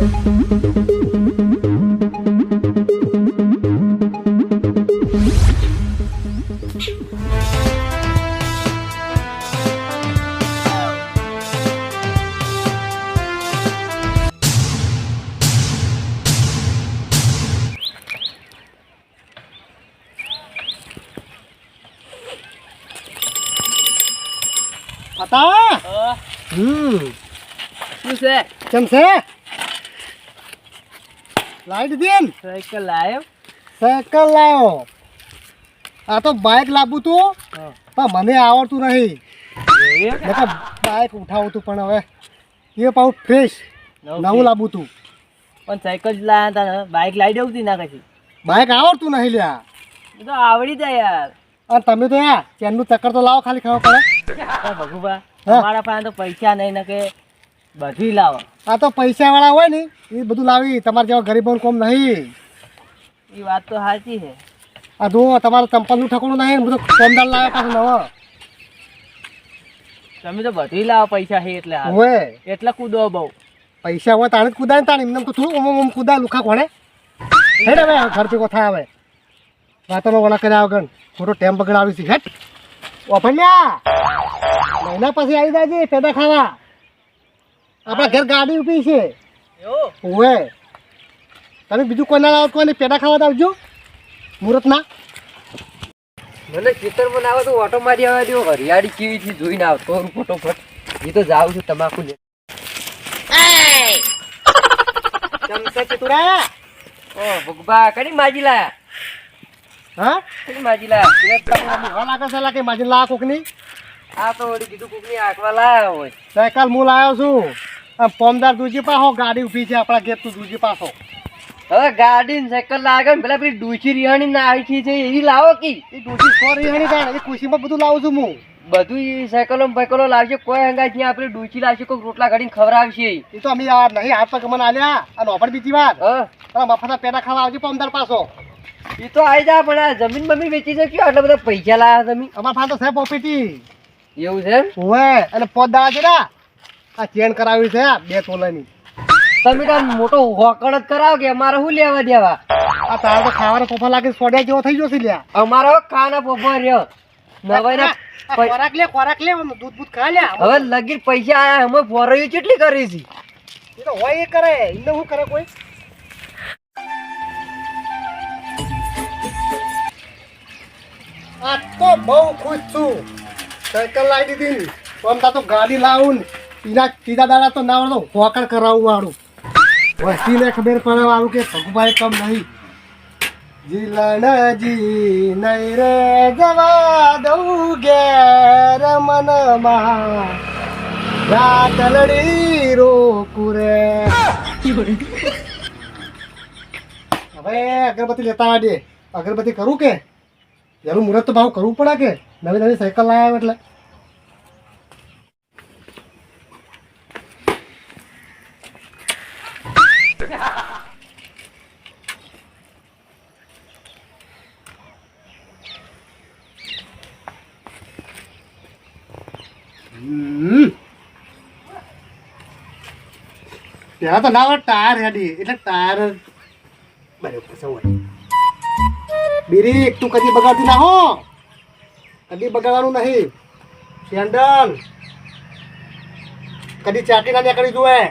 શું છે? કેમ છે? લાઈટ દીન સાયકલ લાયો? સાયકલ લાયો. આ તો બાઇક લાવવું તું પણ મને આવડતું નહીં. બાઇક ઉઠાવું તું પણ હવે એ પાછું ફ્રેશ નવું લાવવું તું. પણ સાયકલ જ લાયા તા, બાઇક લાવી દઉં તી ના કશી. બાઇક આવડતું નહીં લ્યા. એ તો આવડી જાય યાર. અને તમે તો યાર ચેનનું ચક્કર તો લાવો ખાલી ખબર પડે. ભગુભા અમારા પાસે તો પૈસા નહીં ને કે બધું લાવો. આ તો પૈસાવાળા હોય ને એ બધું લાવી, તમારે જેવા ગરીબોનું કોમ નહીં. એ વાત તો સાચી છે. આ જો તમારે ચંપલનું ઠકોણું નહીં ને બધું કોમદાર લાવે પાછું નવો. તમે તો બધું લાવો પૈસા છે એટલે હોય એટલે કૂદો બહુ. પૈસા હોય તાણે જ કુદાય ને તાણે એમને થોડું ઓમ કુદાય લુખા કોણે હેડ હવે ઘર ભેગો થાય હવે વાતોનો વડા કર્યા વગર થોડો ટેમ બગડાવી છે. હેટ ઓફન્યા મહિના પછી આવી જાય છે પેદા ખાવા. આપણા ઘર ગાડી ઊભી છે. હોય તમે બીજું કોઈ ના લાવો, કોઈ પેદા ખાવા તો આવજો મુહૂર્તના. મને ખેતરમાં ના આવે તો ઓટો મારી આવે દો. હરિયાળી કેવી થી જોઈને આવતો ફટોફટ. એ તો જાઉં છું તમાકુ લે. ચમચા ચતુરા ઓ ભગવા કડી માજી લાયા? હા કડી માજી લાયા? લાગે છે લાગે માજી લા કોકની. આ તો વળી કીધું કોકની આંખવા લાયા હોય. સાયકલ હું લાવ્યો છું. આમ પોમદાર દૂજી પાછો ગાડી ઊભી છે આપણા ઘેર. તું દૂજી પાછો હવે ગાડી ને સાયકલ લાગે ને પેલા પેલી ડૂચી રિહાણી ના આવી છે એવી લાવો કી. એ દૂજી સોરી હણી તાણ એ ખુશીમાં બધું લાવું છું હું. બધું સાયકલો બાયકલો લાવશે. કોઈ હંગાત નહીં. આપણે ડૂચી લાવશે, કોઈ રોટલા ઘડીને ખવડાવશે. એ તો અમે આ નહીં હાથ પગ મને આલ્યા અને ઓફર બીજી વાત મફતના પેડા ખાવા આવજો પોમદાર પાછો. એ તો આવી જા પણ આ જમીન બમીન વેચી છે ક્યાં આટલા બધા પૈસા લાયા તમે? અમારા પાસે તો છે પ્રોપર્ટી. એવું છે એમ? હોય અને પોત દાડા છે ને આ ચેન કરાવી છે 2 તોલાની. તમે તો મોટો હોકડ જ કરાવો કે અમારે શું લેવા દેવા? આ તારે તો ખાવાનો પોફા લાગે સોડિયા જેવો થઈ ગયો છે લ્યા. અમારો ખાના પોપો રહ્યો નવાઈ ખોરાક લે દૂધ બૂધ ખા લ્યા. હવે લગીર પૈસા આયા અમે ફોરવી કેટલી કરી છે? એ તો હોય એ કરે એમને શું કરે કોઈ. આ તો બહુ ખુશ છું. સાયકલ લાવી દીધી આમ તા તો ગાડી લાવું ને ત્રીજા દાડા તો ના આવડતો હોકડ કરાવવું વાળું. વસ્તીને ખબર પડે વાળું કે ભગુભાઈ કમ નહીં. જીલણજી નહીં રે જવા દઉં ઘેર મનમાં રાતલડી રોકું રે. હવે અગરબત્તી લેતા આવજે. અગરબત્તી કરું કે એનું મુહૂર્ત તો ભાવ કરવું પડે કે નવી નવી સાયકલ લાવ્યા એટલે. ત્યાં તો ના ટાયર હેડી એટલે ટાયર બરાબર સૌ બીરી તું કદી બગાડતી ના હો. કદી બગાડવાનું નહીં. સેન્ડલ કદી ચાટી ના નીકળી જોવે.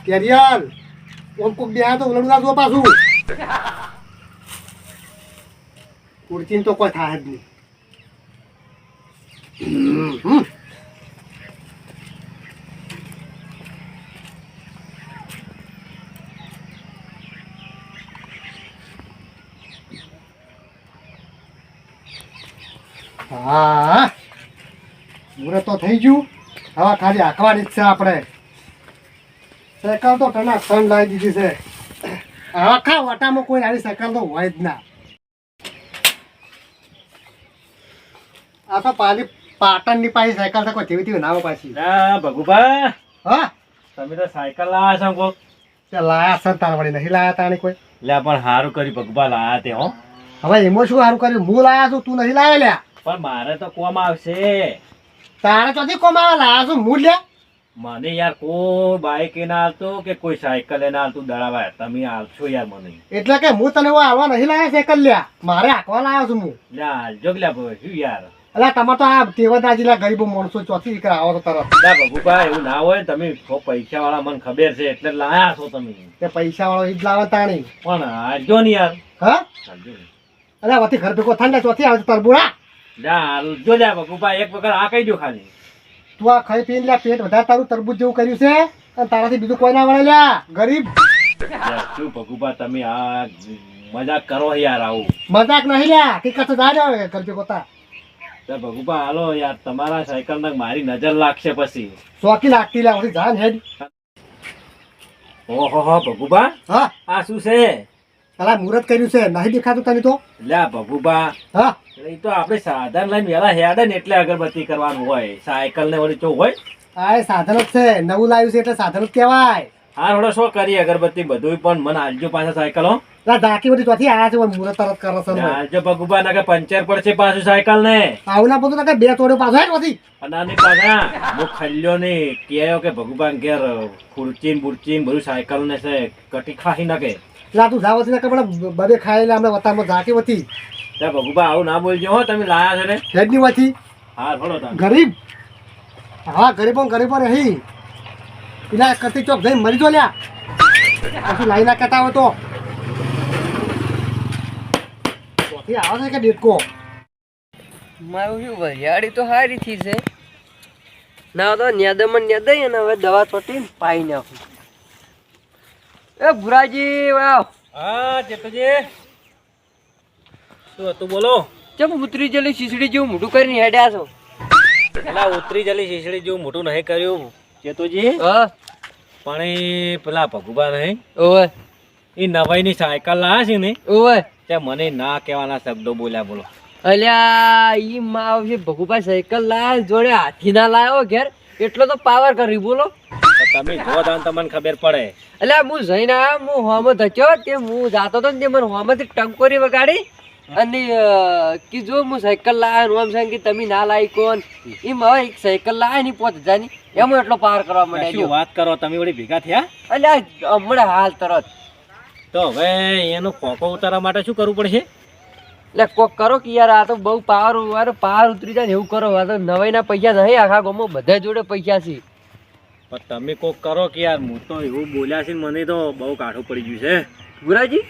કેરિયર ઓમ કોક બે તો ઉલડું ના જો પાછું. કુર્ચીન તો કોઈ થાય જ નહીં. હા મુહૂર્ત તો થઈ ગયું. હવે ખાલી હાંકવાની જ છે આપણે. સાયકલ તો તને ત્રણ લાવી દીધી છે. આખા વાટામાં કોઈ આવી સાયકલ તો હોય જ ના. આ તો પાલી પાટણની પાછી સાયકલ છે કોઈ જેવી તેવી ના પાછી. ભગુભા હા તમે તો સાયકલ લાયા છો કોક? લાયા છે તાર વળી નહીં લાયા તાણી કોઈ. લે પણ સારું કર્યું ભગુભા લાયા તે હો. હવે એમાં શું સારું કર્યું? હું લાયા છું તું નહીં લાવ્યા લ્યા. પણ મારે તો કોમ આવશે. તારે ચોથી કોમ આવે લાયા છું હું લ્યા. મને યાર કોઈ બાઈક ના હાલતું કે કોઈ સાયકલ ના હાલતું દડાવાય તમે હાલશો યાર મને એટલે કે હું તને એવો હાલવા નહીં લાવ્યા સાયકલ લ્યા, મારે હાંકવા લાવ્યો છું હું. લ્યા હાલજો કે લ્યા ભાઈ, શું યાર એટલે તમારે તો આ તેવદાજીલા ગરીબો માણસો ચોથી દીકરા આવો તો તરત. લ્યા ભગુભા એવું ના હોય ને, તમે પૈસા વાળા મને ખબર છે એટલે લાયા છો તમે, તે પૈસા વાળો ઈ જ લાવે તાણી. પણ હાલજો ને યાર, હા હાલજો ને. અરે વતી ઘર ભેગો થાય ને ચોથી આવે છે તરબુડા. લ્યા હાલજો લ્યા ભગુભા, એક વખત આ કહી દો ખાલી. તું આ ખાઈ પીને લ્યા પેટ વધારે તારું તરબૂચ જેવું કર્યું છે અને તારાથી બીજું કોઈ ના વળે લ્યા ગરીબ. લ્યા શું ભગુભા તમે આ મજાક કરો યાર આવું. મજાક નહીં લ્યા હકીકત જ આ રહ્યો ઘર ભેગો તા. લ્યા ભગુભા હાલો યાર, તમારા સાયકલ ના મારી નજર લાગશે પછી. ચોકી લાગતી લ્યા વળી જા ને હેડ. ઓહો હો ભગુભા, હા આ શું છે? પેલા મુહૂર્ત કર્યું છે નહીં દેખાતું તને તો. લ્યા ભગુભા, હા એ તો આપણે સાધન લઈને વેલા હેડે ને એટલે અગરબત્તી કરવાનું હોય, સાયકલ ને વળી ચો હોય. આ એ સાધન જ છે, નવું લાવ્યું છે એટલે સાધન જ કહેવાય. હા થોડો શું કરીએ અગરબત્તી બધું, પણ મને હાલજો પાછા સાયકલો. પેલા ઝાંકી બધી ચોથી આયા છે મુહૂર્ત તરત કરે છે. હાલજો ભગુભા, ના કે પંચર પડશે પાછું સાયકલ ને. આવું ના બધું ના બે તોડ્યો પાછો હેડ વધી. અને આની પાછા હું ખલ્યો ને કહેયો કે ભગુભા ઘેર ખુરચીન બુરચીન બધું સાયકલ ને છે કટી ખાઈ નાખે. લા તું જાવ હતી ને કે બધે ખાઈ લે હમણાં વતામાં ઝાંકી વધી ત્યાં ભગુભા આવું ના બોલજો હો, તમે લાયા છો ને. હેડની વધી હા થોડો તમે. ગરીબ. હા ગરીબો ગરીબો નહીં પેલા કરતી ચોક જઈને મરી જો લ્યા પછી લાઈ ના કહેતા હોય તો ચોથી આવે છે કે ડેટકો. મારું શું વરિયાળી તો સારી થી છે ના તો નેદમાં નેદાઈ અને હવે દવા ચોટીને પાઈ નાખું. એ ભુરાજી વાવ હા જેતુજી, શું હતું બોલો? ચમ ઉતરી જલી શીસડી જેવું મોઢું કરીને હેડ્યા છો. પેલા ઉતરી જલી શીશડી જેવું મોટું નહીં કર્યું જેતુજી, હા પણ એ પેલા ભગુભા નહીં ઓવે એ નવાઈ ની સાયકલ લાયા છે ને, ઓવે ત્યાં મને ના કહેવાના શબ્દો બોલ્યા બોલો. અલ્યા ઈ માવ છે ભગુભાઈ સાયકલ લાયા જોડે હાથી ના લાયો ઘેર એટલો તો પાવર કરી બોલો. તો તમે જો તાન તમને ખબર પડે. અલ્યા હું જઈને આવ્યો, હું હોમો ધચ્યો તે હું જાતો હતો ને તે મને હોમાંથી ટંકોરી વગાડી અને કીધું હું સાયકલ લાવ્યો હોમ સાહેબ કે તમે ના લાવી કોણ એમ હવે એક સાયકલ લાવે ની 5000 ની એમાં એટલો પાવર કરવા શું માંડ્યા. વાત કરો તમે, વળી ભેગા થયા? અલ્યા હમણાં હાલ તરત તો હવે એનો ખોખો ઉતારવા માટે શું કરવું પડશે? એટલે કોક કરો કે યાર આ તો બહુ પાવર ઉતરી જાય ને એવું કરો. આ તો નવાઈ ના પૈસા નહીં, આખા ગામમાં બધા જોડે પૈસા છે. પણ તમે કોક કરો કે યાર, હું તો એવું બોલ્યા છે ને મને તો બહુ કાઠું પડી ગયું છે. ગુરાજી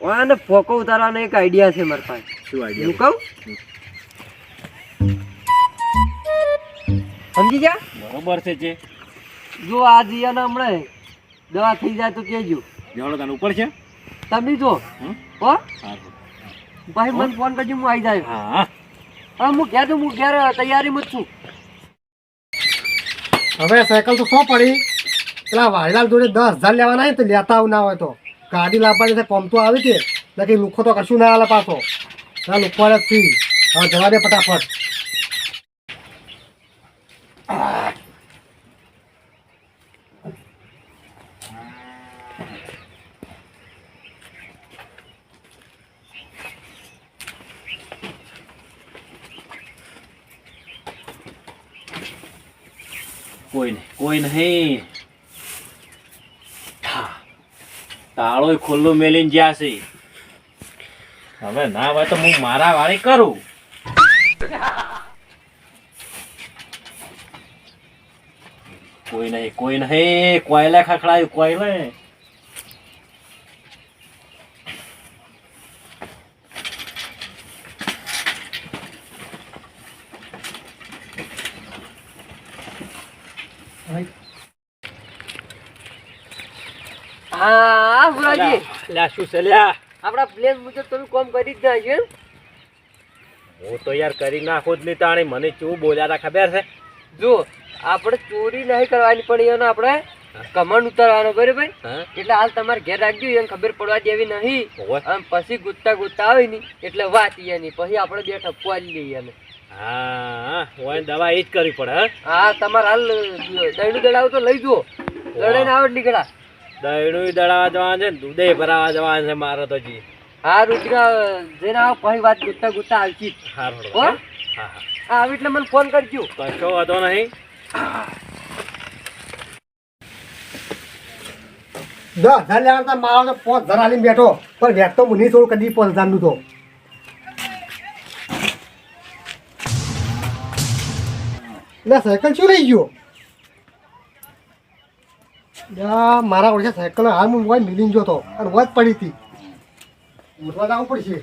આને ફોકો ઉતારવાનો એક આઈડિયા છે મારી પાસે. શું હું આઈડિયા? કહું સમજી ગયા? બરોબર છે જે જો આ દિયાને હમણાં દવા થઈ જાય તો કહેજો. જવાનો તને ઉપર છે. તમે જો હમ? હો હા ભાઈ મને ફોન કરજો, હું આવી જાય. હા હા હું કહેતું હું ઘેર તૈયારીમાં જ છું. હવે સાયકલ તો 100 પડી, પેલા વાયલાલ જોડે 10,000 લેવાના હોય તો લેતા આવું ના હોય તો ગાડી લાવવાની છે કોમ તો આવી છે બાકી લુખો તો કશું ના આલે પાછો. ના લુખવા જ થી હવે જવા દે ફટાફટ. કોઈ નહીં. તાળો ખુલ્લું મેલીને જ્યાં છે. હવે ના હોય તો હું મારા વાળી કરું. કોઈ નહીં કોયલા ખખડાયું કોયલે. હા ગુરાજી લ્યા શું છે લ્યા? આપણા પ્લેન મુજબ તમે કોમ કરી જ નાખ્યું એમ? હું તો યાર કરી નાખું જ નહીં તાણી. મને શું બોલ્યા તા ખબર છે? જો આપણે ચોરી નહીં કરવાની પણ એનો આપણે કમાન્ડ ઉતારવાનો બરાબર. હા એટલે હાલ તમારે ઘેર રાખજો, એને ખબર પડવા દેવી નહીં. હોવે. અને પછી ગુત્તા આવે ને એટલે વાત એની પછી આપણે બે ઠપકો આલી લઈએ એને. હા હોય દવા એ જ કરવી પડે. હા હા તમારે હાલ દહીનું દડાવ તો લઈ જુઓ, દડાઈને આવે એટલે નીકળા. દહીણું દળાવા જવાનું છે ને દૂધે ભરાવા જવાનું છે મારે તો જી. હા રુદ્રા જઈને આવો પછી વાત ગુત્તા આવતી જ. હારું હો? હા હા હા આવે એટલે મને ફોન કરજો. કશો વાંધો નહીં. 10,000 લેવા તા મારો તો 5,000 આલીને બેઠો પણ વેટ તો મુની થોડું કદી 5,000 નું તો લે સાયકલ શું લઈ ગયો મારા ઓળખે સાયકલ હાલ હું મિલીને જોતો અને વાત પડી હતી ઉઠવા જવું પડશે